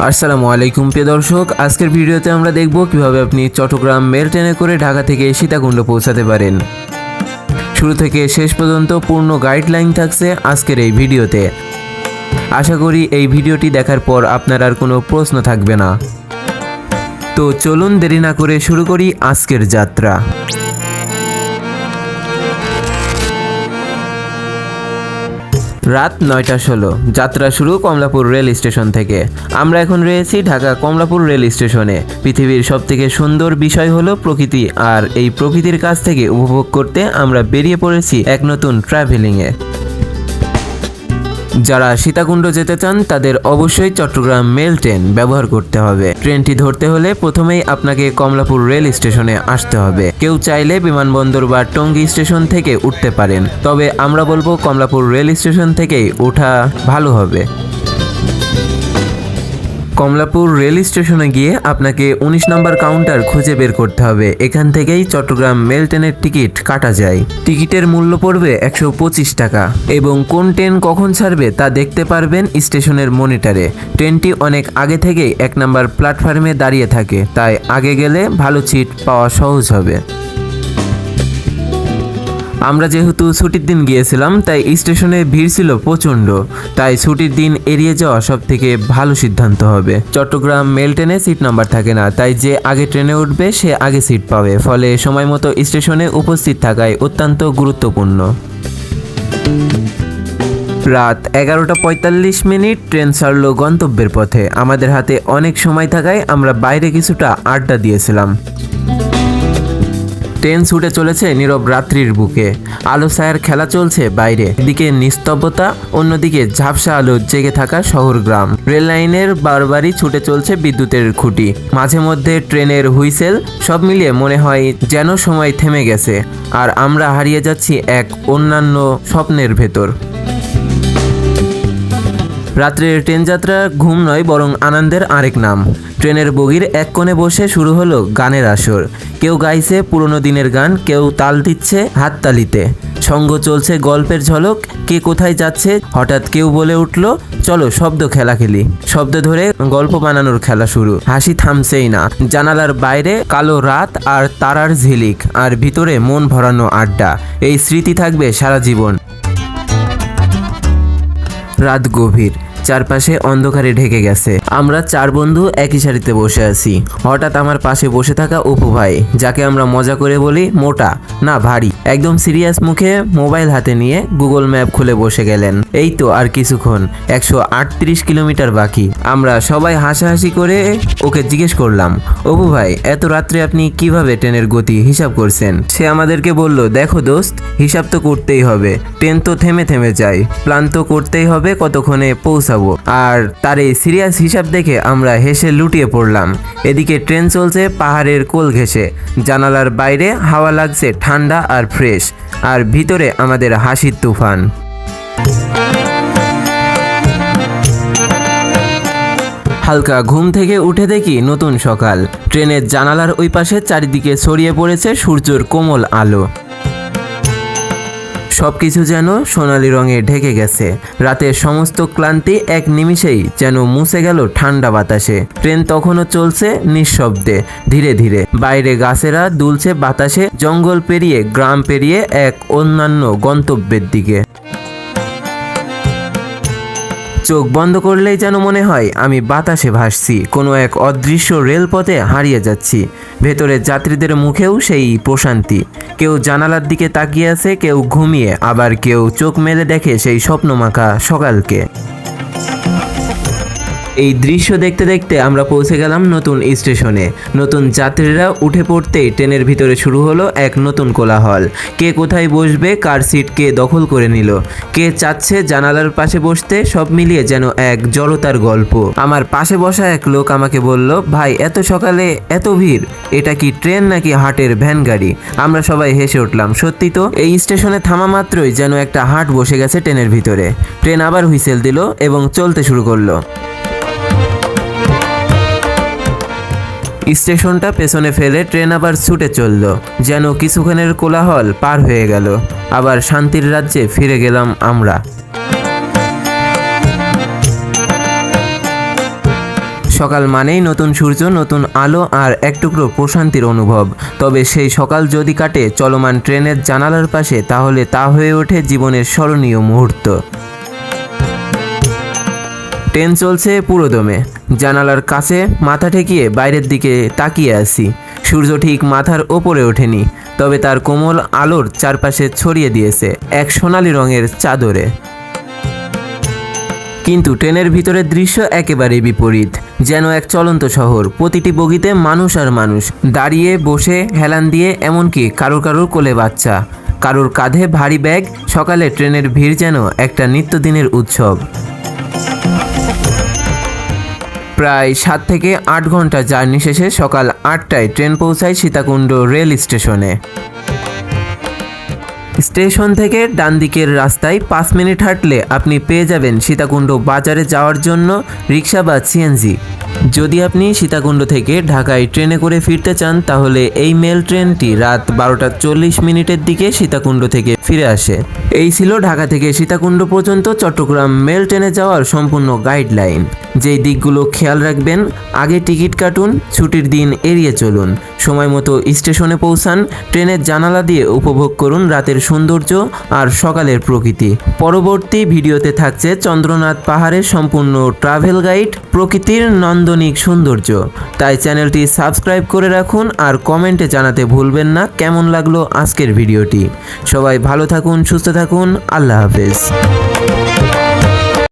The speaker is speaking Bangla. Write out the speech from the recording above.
আসসালামু আলাইকুম প্রিয় দর্শক, আজকের ভিডিওতে আমরা দেখব কিভাবে আপনি চট্টগ্রাম মেল ট্রেনে করে ঢাকা থেকে সীতাকুণ্ড পৌঁছাতে পারেন। শুরু থেকে শেষ পর্যন্ত পূর্ণ গাইডলাইন থাকছে আজকের এই ভিডিওতে। আশা করি এই ভিডিওটি দেখার পর আপনার আর কোনো প্রশ্ন থাকবে না। তো চলুন দেরি না করে শুরু করি আজকের যাত্রা। রাত 9:16 যাত্রা শুরু কমলাপুর রেল স্টেশন থেকে। আমরা এখন রয়েছি ঢাকা কমলাপুর রেল স্টেশনে। পৃথিবীর সবথেকে সুন্দর বিষয় হলো প্রকৃতি, আর এই প্রকৃতির কাছ থেকে উপভোগ করতে আমরা বেরিয়ে পড়েছি এক নতুন ট্রাভেলিংয়ে। যারা সীতাকুণ্ড যেতে চান তাদের অবশ্যই চট্টগ্রাম মেল ট্রেন ব্যবহার করতে হবে। ট্রেনটি ধরতে হলে প্রথমেই আপনাকে কমলাপুর রেল স্টেশনে আসতে হবে। কেউ চাইলে বিমানবন্দর বা টঙ্গী স্টেশন থেকে উঠতে পারেন, তবে আমরা বলবো কমলাপুর রেল স্টেশন থেকেই ওঠা ভালো হবে। কমলাপুর রেল স্টেশনে গিয়ে আপনাকে 19 নম্বর কাউন্টার খুঁজে বের করতে হবে। এখান থেকেই চট্টগ্রাম মেল ট্রেনের টিকিট কাটা যায়। টিকিটের মূল্য পড়বে 125 টাকা এবং কোন ট্রেন কখন ছাড়বে তা দেখতে পারবেন স্টেশনের মনিটরে। ট্রেনটি অনেক আগে থেকেই 1 নম্বর প্ল্যাটফর্মে দাঁড়িয়ে থাকে, তাই আগে গেলে ভালো সিট পাওয়া সহজ হবে। আমরা যেহেতু ছুটির দিন গিয়েছিলাম তাই স্টেশনে ভিড় ছিল প্রচণ্ড, তাই ছুটির দিন এড়িয়ে যাওয়া সব থেকে ভালো সিদ্ধান্ত হবে। চট্টগ্রাম মেল ট্রেনে সিট নাম্বার থাকে না, তাই যে আগে ট্রেনে উঠবে সে আগে সিট পাবে, ফলে সময় মতো স্টেশনে উপস্থিত থাকায় অত্যন্ত গুরুত্বপূর্ণ। রাত 11:45 ট্রেন ছাড়ল গন্তব্যের পথে। আমাদের হাতে অনেক সময় থাকায় আমরা বাইরে কিছুটা আড্ডা দিয়েছিলাম। ট্রেন ছুটে চলেছে নীরব রাত্রির বুকে। আলো ছায়ার খেলা চলছে বাইরে, একদিকে নিস্তব্ধতা, অন্যদিকে ঝাপসা আলো জেগে থাকা শহর গ্রাম। রেল লাইনের বারবারই ছুটে চলছে বিদ্যুতের খুঁটি, মাঝে মধ্যে ট্রেনের হুইসেল। সব মিলিয়ে মনে হয় যেন সময় থেমে গেছে আর আমরা হারিয়ে যাচ্ছি এক অন্যান্য স্বপ্নের ভেতর। রাত্রের ট্রেন যাত্রা ঘুম নয় বরং আনন্দের আরেক নাম। ট্রেনের বগির এক কোণে বসে শুরু হলো গানের আসর। কেউ গাইছে পুরনো দিনের গান, কেউ তাল দিচ্ছে হাততালিতে। সঙ্গ চলছে গল্পের ঝলক। কে কোথায় যাচ্ছে হঠাৎ কেউ বলে উঠল, চলো শব্দ খেলা খেলি। শব্দ ধরে গল্প বানানোর খেলা শুরু। হাসি থামছেই না। জানালার বাইরে কালো রাত আর তারার ঝিলিক, আর ভিতরে মন ভরানো আড্ডা। এই স্মৃতি থাকবে সারা জীবন। রাত গভীর, চারপাশে অন্ধকারে ঢেকে গেছে। আমরা 4 বন্ধু একই সারিতে বসে আছি। হঠাৎ আমার পাশে বসে থাকা অপু ভাই, যাকে আমরা মজা করে বলি মোটা না ভারী, একদম সিরিয়াস মুখে মোবাইল হাতে নিয়ে গুগল ম্যাপ খুলে বসে গেলেন। এই তো আর কিছুক্ষণ, 138 কিলোমিটার বাকি। আমরা সবাই হাসাহাসি করে ওকে জিজ্ঞেস করলাম, অপু ভাই এত রাত্রে আপনি কিভাবে ট্রেনের গতি হিসাব করছেন? সে আমাদেরকে বলল, দেখো দোস্ত, হিসাব তো করতেই হবে, ট্রেন তো থেমে থেমে যায়, প্ল্যান তো করতেই হবে কতক্ষণে পৌঁছাবো। আর তার এই সিরিয়াস হিসাব দেখে আমরা হেসে লুটিয়ে পড়লাম। এদিকে ট্রেন চলছে পাহাড়ের কোল ঘেঁষে। জানালার বাইরে হাওয়া লাগছে ঠান্ডা আর ফ্রেশ, আর ভিতরে আমাদের হাসির তুফান। হালকা ঘুম থেকে উঠে দেখি নতুন সকাল। ট্রেনের জানালার ওই পাশে চারিদিকে ছড়িয়ে পড়েছে সূর্যের কোমল আলো। সবকিছু যেন সোনালি রঙে ঢেকে গেছে। রাতের সমস্ত ক্লান্তি এক নিমিষেই যেন মুছে গেল ঠান্ডা বাতাসে। ট্রেন তখনও চলছে নিঃশব্দে, ধীরে ধীরে। বাইরে গাছেরা দুলছে বাতাসে, জঙ্গল পেরিয়ে গ্রাম পেরিয়ে এক অন্যান্য গন্তব্যের দিকে। চোখ বন্ধ করলেই যেন মনে হয় আমি বাতাসে ভাসছি, কোনো এক অদৃশ্য রেলপথে হারিয়ে যাচ্ছি। ভেতরে যাত্রীদের মুখেও সেই প্রশান্তি। কেউ জানালার দিকে তাকিয়ে আছে, কেউ ঘুমিয়ে, আবার কেউ চোখ মেলে দেখে সেই স্বপ্নমাখা সকালকে। এই দৃশ্য দেখতে দেখতে আমরা পৌঁছে গেলাম নতুন স্টেশনে। নতুন যাত্রীরা উঠে পড়তেই ট্রেনের ভিতরে শুরু হলো এক নতুন কোলাহল। কে কোথায় বসবে, কার সিট কে দখল করে নিল, কে চাচ্ছে জানালার পাশে বসতে, সব মিলিয়ে যেন এক জড়তার গল্প। আমার পাশে বসা এক লোক আমাকে বলল, ভাই এত সকালে এত ভিড়, এটা কি ট্রেন নাকি হাটের ভ্যান গাড়ি? আমরা সবাই হেসে উঠলাম। সত্যি তো, এই স্টেশনে থামা মাত্রই যেন একটা হাট বসে গেছে ট্রেনের ভিতরে। ট্রেন আবার হুইসেল দিল এবং চলতে শুরু করলো। স্টেশনটা পেছনে ফেলে ট্রেন আবার ছুটে চলল, যেন কিছুক্ষণের কোলাহল পার হয়ে গেল। আবার শান্তির রাজ্যে ফিরে গেলাম আমরা। সকাল মানেই নতুন সূর্য, নতুন আলো আর এক টুকরো প্রশান্তির অনুভব। তবে সেই সকাল যদি কাটে চলমান ট্রেনের জানালার পাশে, তাহলে তা হয়ে ওঠে জীবনের স্মরণীয় মুহূর্ত। ট্রেন চলছে পুরোদমে, জানালার কাছে মাথা ঠেকিয়ে বাইরের দিকে তাকিয়ে আছি। সূর্য ঠিক মাথার ওপরে ওঠেনি, তবে তার কোমল আলোর চারপাশে ছড়িয়ে দিয়েছে এক সোনালি রঙের চাদরে। কিন্তু ট্রেনের ভিতরের দৃশ্য একেবারেই বিপরীত, যেন এক চলন্ত শহর। প্রতিটি বগিতে মানুষ আর মানুষ, দাঁড়িয়ে বসে হেলান দিয়ে, এমনকি কারোর কারোর কোলে বাচ্চা, কারোর কাঁধে ভারী ব্যাগ। সকালে ট্রেনের ভিড় যেন একটা নিত্যদিনের উৎসব। প্রায় 7 থেকে 8 ঘন্টা জার্নি শেষে সকাল 8টায় ট্রেন পৌঁছায় সীতাকুণ্ড রেল স্টেশনে। স্টেশন থেকে ডান দিকের রাস্তায় 5 মিনিট হাঁটলে আপনি পেয়ে যাবেন সীতাকুণ্ড বাজারে যাওয়ার জন্য রিক্সা বা সিএনজি। যদি আপনি সীতাকুণ্ড থেকে ঢাকায় ট্রেনে করে ফিরতে চান, তাহলে এই মেল ট্রেনটি রাত 12:40 দিকে সীতাকুণ্ড থেকে ফিরে আসে। এই ছিল ঢাকা থেকে সীতাকুণ্ড পর্যন্ত চট্টগ্রাম মেল ট্রেনে যাওয়ার সম্পূর্ণ গাইডলাইন। যেই দিকগুলো খেয়াল রাখবেন: আগে টিকিট কাটুন, ছুটির দিন এড়িয়ে চলুন, সময় মতো স্টেশনে পৌঁছান, ট্রেনের জানালা দিয়ে উপভোগ করুন রাতের সৌন্দর্য আর সকালের প্রকৃতি। পরবর্তী ভিডিওতে থাকছে চন্দ্রনাথ পাহাড়ের সম্পূর্ণ ট্রাভেল গাইড, প্রকৃতির নান্দনিক সৌন্দর্য। তাই চ্যানেলটি সাবস্ক্রাইব করে রাখুন আর কমেন্টে জানাতে ভুলবেন না কেমন লাগলো আজকের ভিডিওটি। সবাই ভালো থাকুন, সুস্থ থাকুন, আল্লাহ হাফেজ।